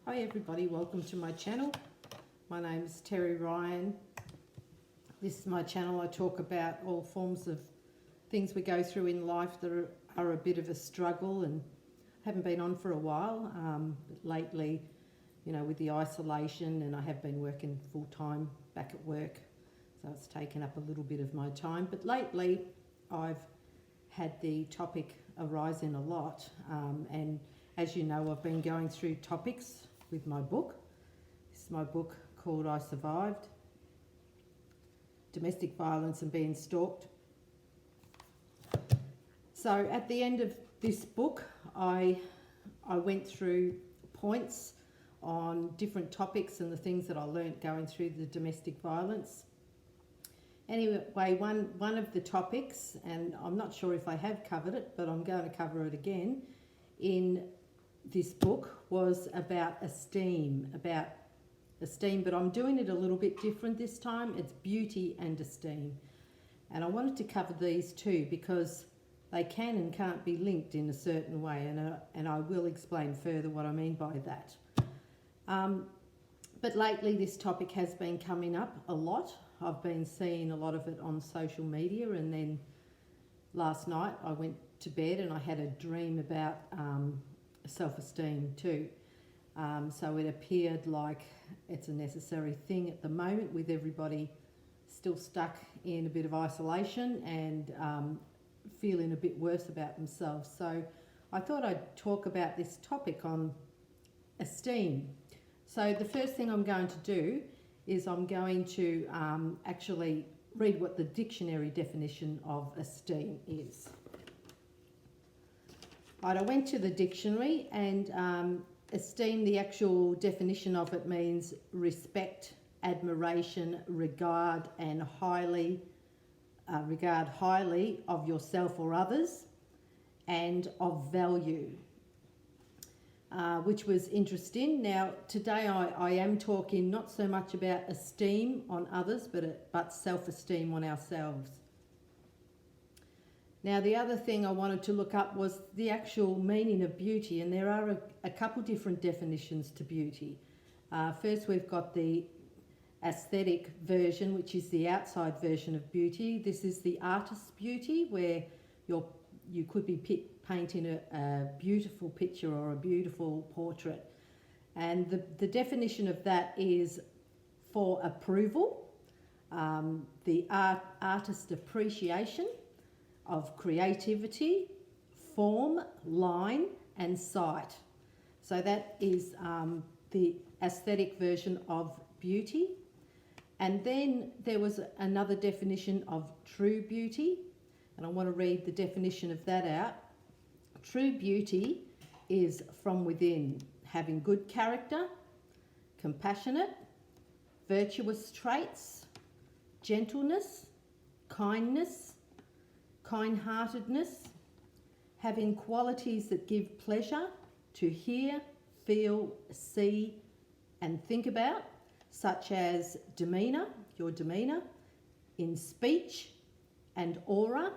Hi everybody, welcome to my channel. My name is Terry Ryan. This is my channel. I talk about all forms of things we go through in life that are a bit of a struggle and haven't been on for a while. But lately, with the isolation, and I have been working full time back at work, so it's taken up a little bit of my time. But lately, I've had the topic arise in a lot, and as you know, I've been going through topics with my book. This is my book called I Survived: Domestic Violence and Being Stalked. So at the end of this book, I went through points on different topics and the things that I learnt going through the domestic violence. Anyway, one of the topics, and I'm not sure if I have covered it, but I'm going to cover it again in this book, was about esteem, but I'm doing it a little bit different this time. It's beauty and esteem. And I wanted to cover these two because they can and can't be linked in a certain way, and I will explain further what I mean by that. But lately this topic has been coming up a lot. I've been seeing a lot of it on social media, and then last night I went to bed and I had a dream about self-esteem too. So it appeared like it's a necessary thing at the moment, with everybody still stuck in a bit of isolation and feeling a bit worse about themselves. So I thought I'd talk about this topic on esteem. So the first thing I'm going to do is I'm going to actually read what the dictionary definition of esteem is. Right, I went to the dictionary, and esteem, the actual definition of it means respect, admiration, regard highly of yourself or others, and of value, which was interesting. Now today I am talking not so much about esteem on others, but self-esteem on ourselves. Now the other thing I wanted to look up was the actual meaning of beauty, and there are a couple different definitions to beauty. First we've got the aesthetic version, which is the outside version of beauty. This is the artist's beauty, where you could be painting a beautiful picture or a beautiful portrait. And the definition of that is for approval, the artist appreciation of creativity, form, line and sight. So that is the aesthetic version of beauty. And then there was another definition of true beauty, and I want to read the definition of that out. True beauty is from within, having good character, compassionate, virtuous traits, gentleness, kindness, kind-heartedness, having qualities that give pleasure to hear, feel, see and think about, such as demeanour, your demeanour, in speech and aura,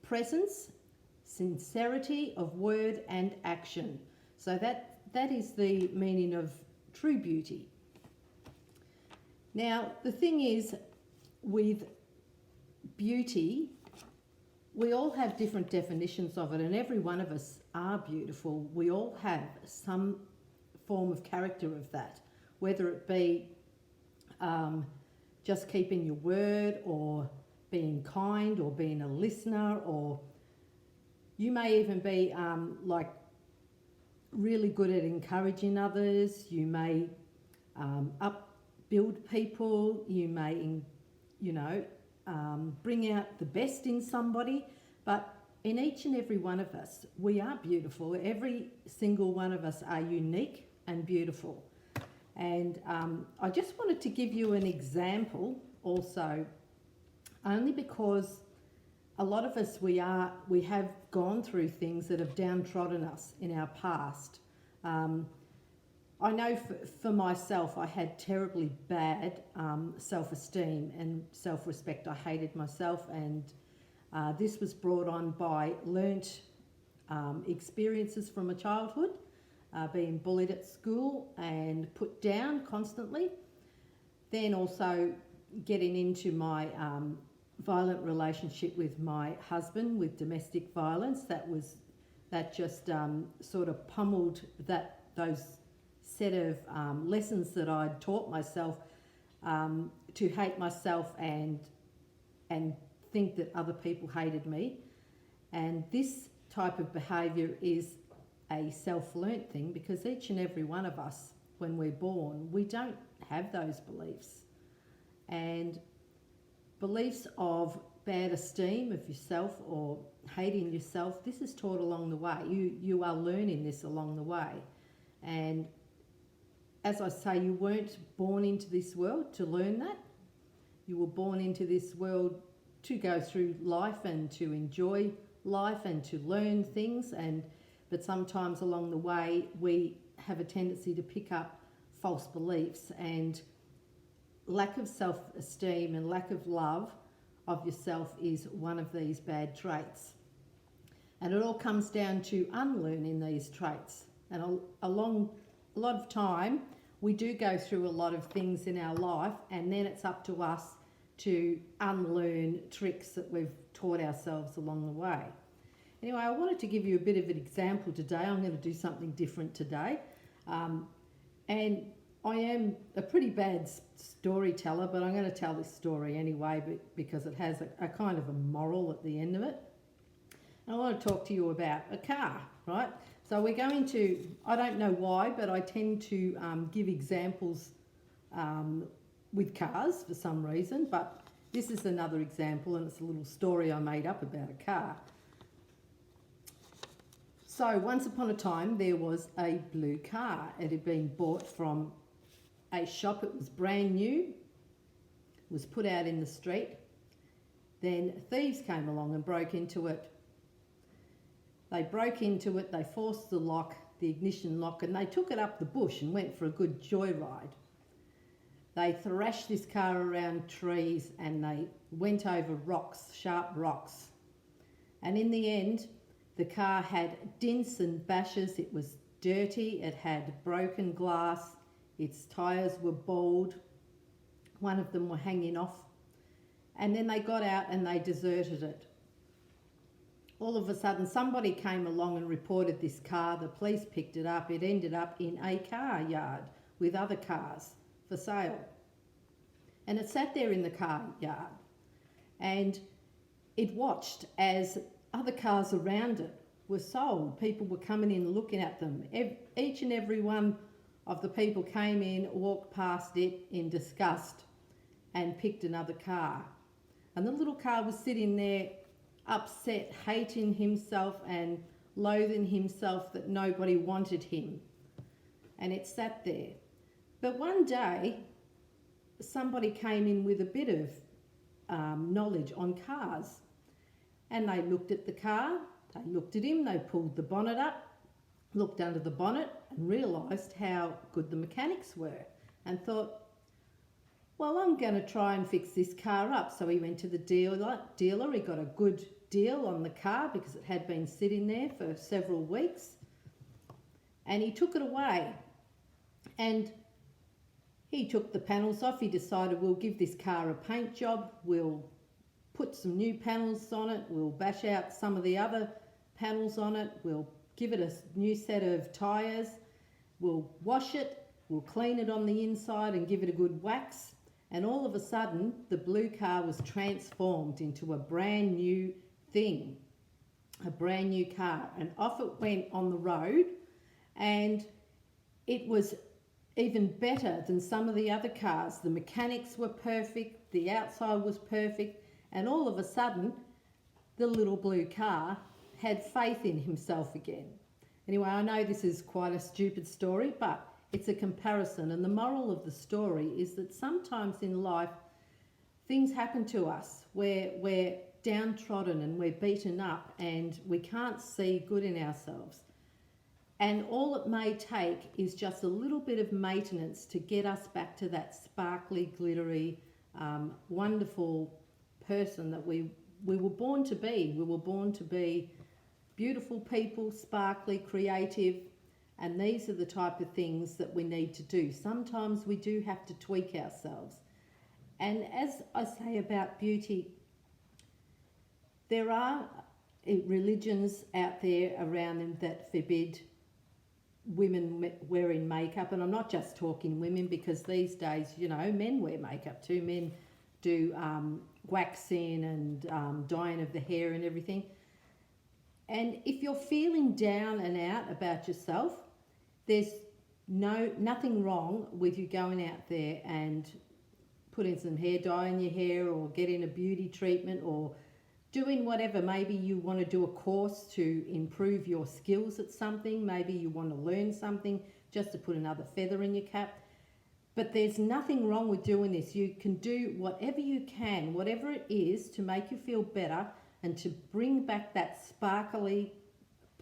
presence, sincerity of word and action. So that is the meaning of true beauty. Now the thing is, with beauty, we all have different definitions of it, and every one of us are beautiful. We all have some form of character of that, whether it be just keeping your word, or being kind, or being a listener, or you may even be like really good at encouraging others. You may upbuild people. You may, bring out the best in somebody. But in each and every one of us, we are beautiful. Every single one of us are unique and beautiful. And I just wanted to give you an example also, only because a lot of us, we have gone through things that have downtrodden us in our past. I know for myself, I had terribly bad self-esteem and self-respect. I hated myself, and this was brought on by learnt experiences from a childhood, being bullied at school and put down constantly. Then also getting into my violent relationship with my husband, with domestic violence. That just sort of pummeled those set of lessons that I'd taught myself to hate myself and think that other people hated me. And this type of behaviour is a self-learnt thing, because each and every one of us, when we're born, we don't have those beliefs. And beliefs of bad esteem of yourself or hating yourself, this is taught along the way. You are learning this along the way. And as I say, you weren't born into this world to learn that. You were born into this world to go through life and to enjoy life and to learn things, but sometimes along the way we have a tendency to pick up false beliefs, and lack of self-esteem and lack of love of yourself is one of these bad traits. And it all comes down to unlearning these traits. And a lot of time we do go through a lot of things in our life, and then it's up to us to unlearn tricks that we've taught ourselves along the way. Anyway, I wanted to give you a bit of an example today. I'm going to do something different today. And I am a pretty bad storyteller, but I'm going to tell this story anyway because it has a kind of a moral at the end of it. And I want to talk to you about a car, right? So we're going to, I don't know why, but I tend to give examples with cars for some reason, but this is another example, and it's a little story I made up about a car. So once upon a time there was a blue car. It had been bought from a shop. It was brand new, was put out in the street. Then thieves came along and broke into it. They broke into it, they forced the lock, the ignition lock, and they took it up the bush and went for a good joyride. They thrashed this car around trees and they went over rocks, sharp rocks. And in the end, the car had dents and bashes. It was dirty, it had broken glass, its tyres were bald, one of them were hanging off. And then they got out and they deserted it. All of a sudden somebody came along and reported this car. The police picked it up. It ended up in a car yard with other cars for sale. And it sat there in the car yard and it watched as other cars around it were sold. People were coming in looking at them. Each and every one of the people came in, walked past it in disgust and picked another car. And the little car was sitting there upset, hating himself and loathing himself that nobody wanted him. And it sat there. But one day, somebody came in with a bit of knowledge on cars. And they looked at the car, they looked at him, they pulled the bonnet up, looked under the bonnet and realised how good the mechanics were and thought, well, I'm going to try and fix this car up. So he went to the dealer, he got a good deal on the car because it had been sitting there for several weeks, and he took it away and he took the panels off. He decided, we'll give this car a paint job, we'll put some new panels on it, we'll bash out some of the other panels on it, we'll give it a new set of tyres, we'll wash it, we'll clean it on the inside and give it a good wax. And all of a sudden, the blue car was transformed into a brand new thing, a brand new car. And off it went on the road, and it was even better than some of the other cars. The mechanics were perfect, the outside was perfect, and all of a sudden, the little blue car had faith in himself again. Anyway, I know this is quite a stupid story, but it's a comparison, and the moral of the story is that sometimes in life things happen to us where we're downtrodden and we're beaten up and we can't see good in ourselves. And all it may take is just a little bit of maintenance to get us back to that sparkly, glittery, wonderful person that we were born to be. We were born to be beautiful people, sparkly, creative, And these are the type of things that we need to do. Sometimes we do have to tweak ourselves. And as I say about beauty, there are religions out there around that forbid women wearing makeup. And I'm not just talking women, because these days, you know, men wear makeup too. Men do waxing and dyeing of the hair and everything. And if you're feeling down and out about yourself, there's nothing wrong with you going out there and putting some hair dye in your hair, or getting a beauty treatment, or doing whatever. Maybe you want to do a course to improve your skills at something. Maybe you want to learn something just to put another feather in your cap. But there's nothing wrong with doing this. You can do whatever you can, whatever it is, to make you feel better and to bring back that sparkly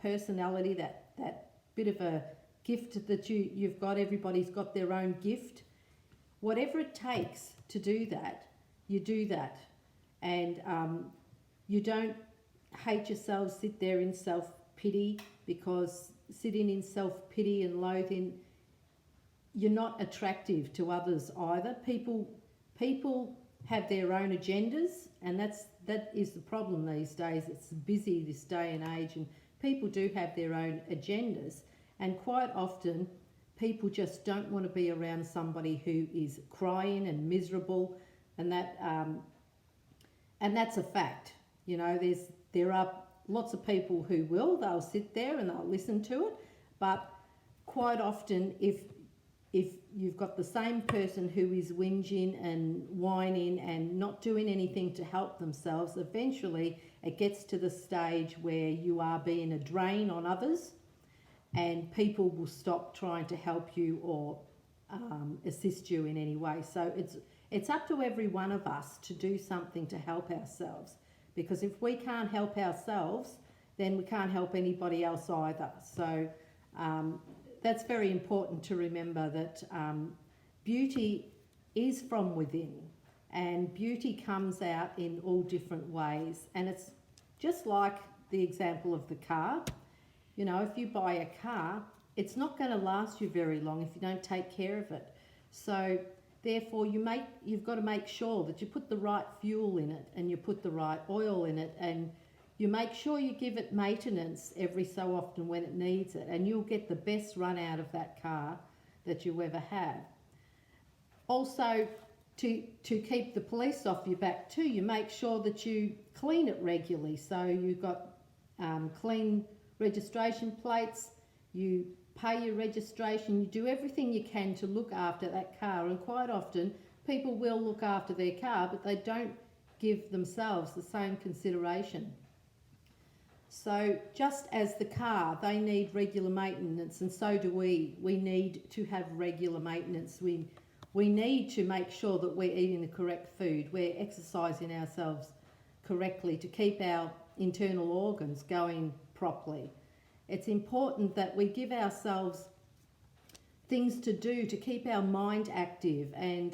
personality, that bit of a gift that you've got. Everybody's got their own gift. Whatever it takes to do that, you do that. And you don't hate yourself, sit there in self-pity, because sitting in self-pity and loathing, you're not attractive to others either. People have their own agendas, and that is the problem these days. It's busy this day and age, and people do have their own agendas. And quite often, people just don't want to be around somebody who is crying and miserable, and that's a fact. You know, there are lots of people who they'll sit there and they'll listen to it, but quite often, if you've got the same person who is whinging and whining and not doing anything to help themselves, eventually it gets to the stage where you are being a drain on others, and people will stop trying to help you or assist you in any way. So it's up to every one of us to do something to help ourselves, because if we can't help ourselves, then we can't help anybody else either. So that's very important to remember, that beauty is from within, and beauty comes out in all different ways. And it's just like the example of the car. You know, if you buy a car, it's not going to last you very long if you don't take care of it. So therefore, you've got to make sure that you put the right fuel in it, and you put the right oil in it, and you make sure you give it maintenance every so often when it needs it, and you'll get the best run out of that car that you ever have. Also, to keep the police off your back too, you make sure that you clean it regularly. So you've got clean registration plates, you pay your registration, you do everything you can to look after that car. And quite often people will look after their car, but they don't give themselves the same consideration. So just as the car, they need regular maintenance, and so do we. We need to have regular maintenance. We need to make sure that we're eating the correct food, we're exercising ourselves correctly to keep our internal organs going properly. It's important that we give ourselves things to do to keep our mind active, and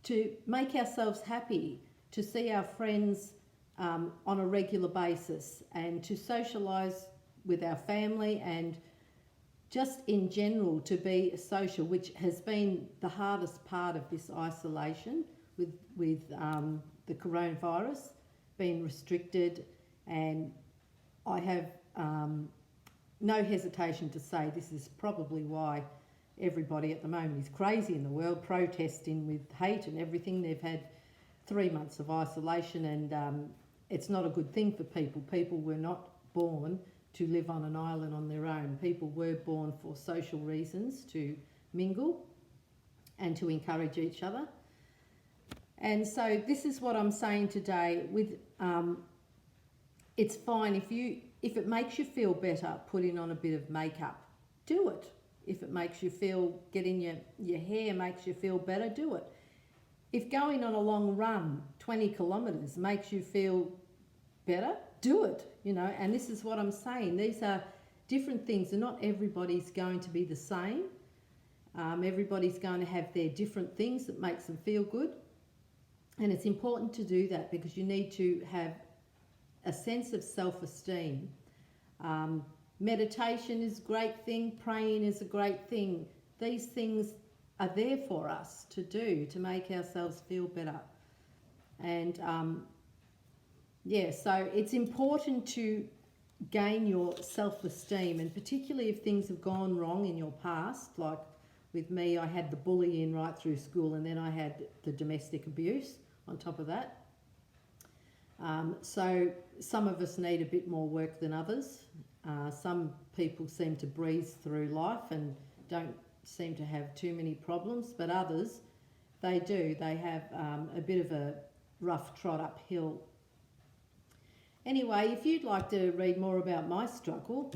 to make ourselves happy, to see our friends on a regular basis, and to socialise with our family, and just in general to be social, which has been the hardest part of this isolation with the coronavirus, being restricted. And I have no hesitation to say this is probably why everybody at the moment is crazy in the world, protesting with hate and everything. They've had 3 months of isolation, and it's not a good thing for people. People were not born to live on an island on their own. People were born for social reasons, to mingle and to encourage each other. And so this is what I'm saying today. With it's fine if it makes you feel better putting on a bit of makeup, do it. If it makes you feel, getting your hair makes you feel better, do it. If going on a long run, 20 kilometres, makes you feel better, do it. You know, and this is what I'm saying. These are different things, and not everybody's going to be the same. Everybody's going to have their different things that makes them feel good. And it's important to do that, because you need to have a sense of self-esteem. Meditation is a great thing. Praying is a great thing. These things are there for us to do to make ourselves feel better. And yeah, so it's important to gain your self-esteem, and particularly if things have gone wrong in your past. Like with me, I had the bullying right through school, and then I had the domestic abuse on top of that. So some of us need a bit more work than others. Some people seem to breeze through life and don't seem to have too many problems, but others, they do. They have a bit of a rough trot uphill. Anyway, if you'd like to read more about my struggle,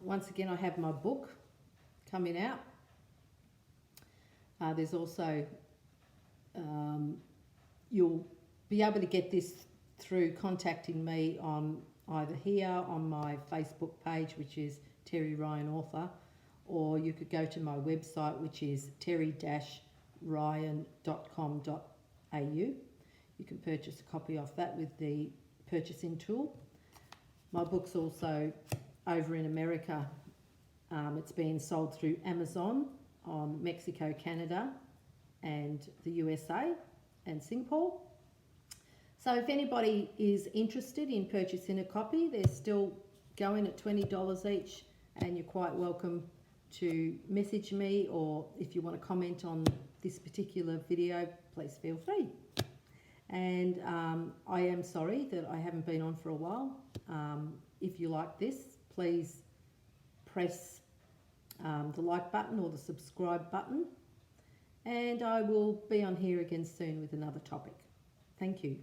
once again, I have my book coming out. There's also, you'll be able to get this through contacting me on either here on my Facebook page, which is Terry Ryan Author, or you could go to my website, which is terry-ryan.com.au. You can purchase a copy of that with the purchasing tool. My book's also over in America. It's being sold through Amazon on Mexico, Canada, and the USA and Singapore. So if anybody is interested in purchasing a copy, they're still going at $20 each, and you're quite welcome to message me, or if you want to comment on this particular video, please feel free. And I am sorry that I haven't been on for a while. If you like this, please press the like button or the subscribe button, and I will be on here again soon with another topic. Thank you.